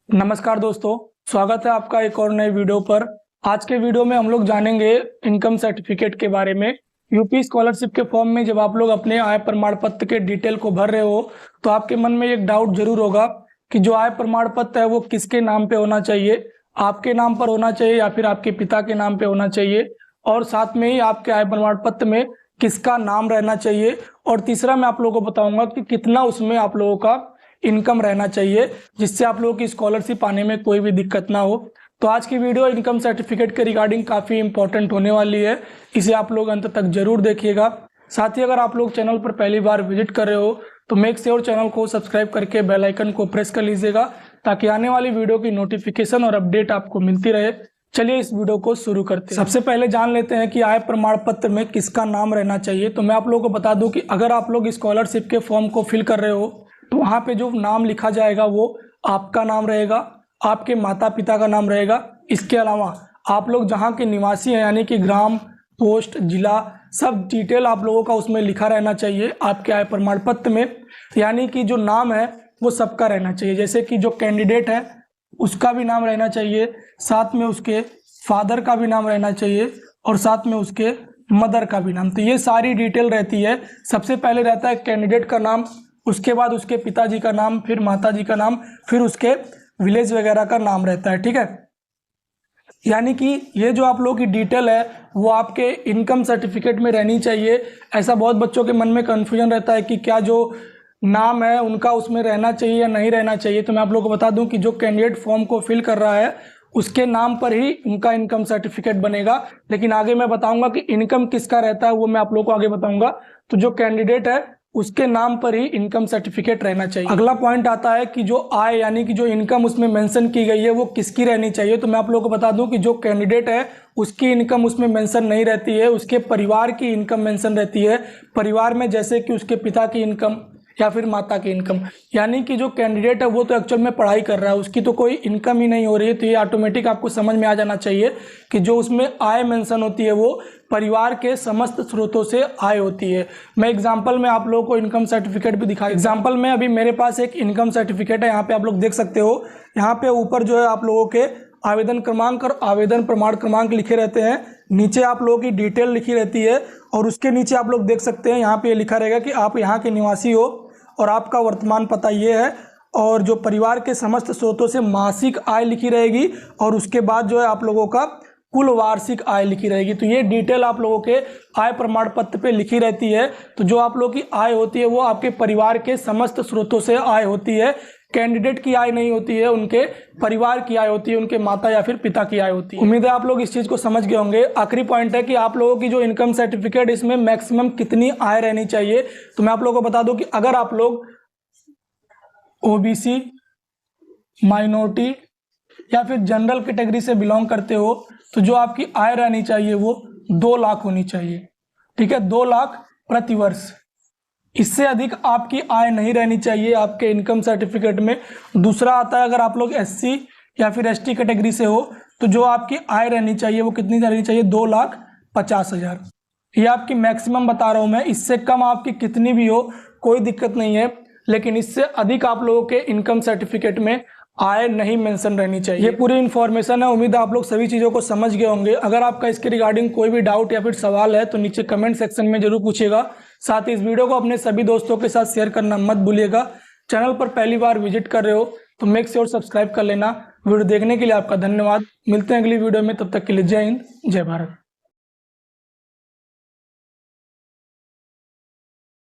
नमस्कार दोस्तों, स्वागत है आपका एक और नए वीडियो पर। आज के वीडियो में हम लोग जानेंगे इनकम सर्टिफिकेट के बारे में। यूपी स्कॉलरशिप के फॉर्म में जब आप लोग अपने आय प्रमाण पत्र के डिटेल को भर रहे हो तो आपके मन में एक डाउट जरूर होगा कि जो आय प्रमाण पत्र है वो किसके नाम पे होना चाहिए, आपके नाम पर होना चाहिए या फिर आपके पिता के नाम पे होना चाहिए, और साथ में ही आपके आय प्रमाण पत्र में किसका नाम रहना चाहिए, और तीसरा मैं आप लोगों को बताऊंगा कि कितना उसमें आप लोगों का इनकम रहना चाहिए जिससे आप लोगों की स्कॉलरशिप आने में कोई भी दिक्कत ना हो। तो आज की वीडियो इनकम सर्टिफिकेट के रिगार्डिंग काफ़ी इंपॉर्टेंट होने वाली है, इसे आप लोग अंत तक जरूर देखिएगा। साथ ही अगर आप लोग चैनल पर पहली बार विजिट कर रहे हो तो मेक श्योर चैनल को सब्सक्राइब करके बेल आइकन को प्रेस कर लीजिएगा ताकि आने वाली वीडियो की नोटिफिकेशन और अपडेट आपको मिलती रहे। चलिए इस वीडियो को शुरू करते हैं। सबसे पहले जान लेते हैं कि आय प्रमाण पत्र में किसका नाम रहना चाहिए। तो मैं आप लोगों को बता दूं कि अगर आप लोग स्कॉलरशिप के फॉर्म को फिल कर रहे हो तो वहाँ पे जो नाम लिखा जाएगा वो आपका नाम रहेगा, आपके माता पिता का नाम रहेगा। इसके अलावा आप लोग जहाँ के निवासी हैं यानी कि ग्राम, पोस्ट, जिला, सब डिटेल आप लोगों का उसमें लिखा रहना चाहिए आपके आय प्रमाण पत्र में। यानी कि जो नाम है वो सबका रहना चाहिए, जैसे कि जो कैंडिडेट है उसका भी नाम रहना चाहिए, साथ में उसके फादर का भी नाम रहना चाहिए और साथ में उसके मदर का भी नाम। तो ये सारी डिटेल रहती है। सबसे पहले रहता है कैंडिडेट का नाम, उसके बाद उसके पिताजी का नाम, फिर माताजी का नाम, फिर उसके विलेज वगैरह का नाम रहता है। ठीक है, यानी कि ये जो आप लोगों की डिटेल है वो आपके इनकम सर्टिफिकेट में रहनी चाहिए। ऐसा बहुत बच्चों के मन में कन्फ्यूजन रहता है कि क्या जो नाम है उनका उसमें रहना चाहिए या नहीं रहना चाहिए। तो मैं आप लोगों को बता दूं कि जो कैंडिडेट फॉर्म को फिल कर रहा है उसके नाम पर ही उनका इनकम सर्टिफिकेट बनेगा, लेकिन आगे मैं बताऊंगा कि इनकम किसका रहता है वो मैं आप लोगों को आगे बताऊंगा। तो जो कैंडिडेट है उसके नाम पर ही इनकम सर्टिफिकेट रहना चाहिए। अगला पॉइंट आता है कि जो आय यानी कि जो इनकम उसमें मेंशन की गई है वो किसकी रहनी चाहिए। तो मैं आप लोगों को बता दूं कि जो कैंडिडेट है उसकी इनकम उसमें मेंशन नहीं रहती है, उसके परिवार की इनकम मेंशन रहती है। परिवार में जैसे कि उसके पिता की इनकम या फिर माता की इनकम, यानी कि जो कैंडिडेट है वो तो एक्चुअल में पढ़ाई कर रहा है, उसकी तो कोई इनकम ही नहीं हो रही है। तो ये ऑटोमेटिक आपको समझ में आ जाना चाहिए कि जो उसमें आय मेंशन होती है वो परिवार के समस्त स्रोतों से आय होती है। मैं एग्जांपल में आप लोगों को इनकम सर्टिफिकेट भी दिखा, एग्जांपल में अभी मेरे पास एक इनकम सर्टिफिकेट है, यहाँ पे आप लोग देख सकते हो। यहाँ पे ऊपर जो है आप लोगों के आवेदन क्रमांक और आवेदन प्रमाण क्रमांक लिखे रहते हैं, नीचे आप लोगों की डिटेल लिखी रहती है और उसके नीचे आप लोग देख सकते हैं यहाँ पे लिखा रहेगा कि आप यहाँ के निवासी हो और आपका वर्तमान पता ये है, और जो परिवार के समस्त स्रोतों से मासिक आय लिखी रहेगी और उसके बाद जो है आप लोगों का कुल वार्षिक आय लिखी रहेगी। तो ये डिटेल आप लोगों के आय प्रमाण पत्र पे लिखी रहती है। तो जो आप लोगों की आय होती है वो आपके परिवार के समस्त स्रोतों से आय होती है। कैंडिडेट की आय नहीं होती है, उनके परिवार की आय होती है, उनके माता या फिर पिता की आय होती है। उम्मीद है आप लोग इस चीज को समझ गए होंगे। आखिरी पॉइंट है कि आप लोगों की जो इनकम सर्टिफिकेट इसमें मैक्सिमम कितनी आय रहनी चाहिए। तो मैं आप लोगों को बता दूं कि अगर आप लोग ओबीसी, माइनॉरिटी या फिर जनरल कैटेगरी से बिलोंग करते हो तो जो आपकी आय रहनी चाहिए वो 2 लाख होनी चाहिए। ठीक है, 2 लाख प्रति वर्ष। इससे अधिक आपकी आय नहीं रहनी चाहिए आपके इनकम सर्टिफिकेट में। दूसरा आता है अगर आप लोग एससी या फिर एसटी कैटेगरी से हो तो जो आपकी आय रहनी चाहिए वो कितनी रहनी चाहिए, 2,50,000। ये आपकी मैक्सिमम बता रहा हूं मैं, इससे कम आपकी कितनी भी हो कोई दिक्कत नहीं है, लेकिन इससे अधिक आप लोगों के इनकम सर्टिफिकेट में आय नहीं मेंशन रहनी चाहिए। ये पूरी इन्फॉर्मेशन है, उम्मीद है आप लोग सभी चीज़ों को समझ गए होंगे। अगर आपका इसके रिगार्डिंग कोई भी डाउट या फिर सवाल है तो नीचे कमेंट सेक्शन में जरूर पूछिएगा। साथ ही इस वीडियो को अपने सभी दोस्तों के साथ शेयर करना मत भूलिएगा। चैनल पर पहली बार विजिट कर रहे हो तो मेक श्योर सब्सक्राइब कर लेना। वीडियो देखने के लिए आपका धन्यवाद। मिलते हैं अगली वीडियो में, तब तक के लिए जय हिंद, जय भारत।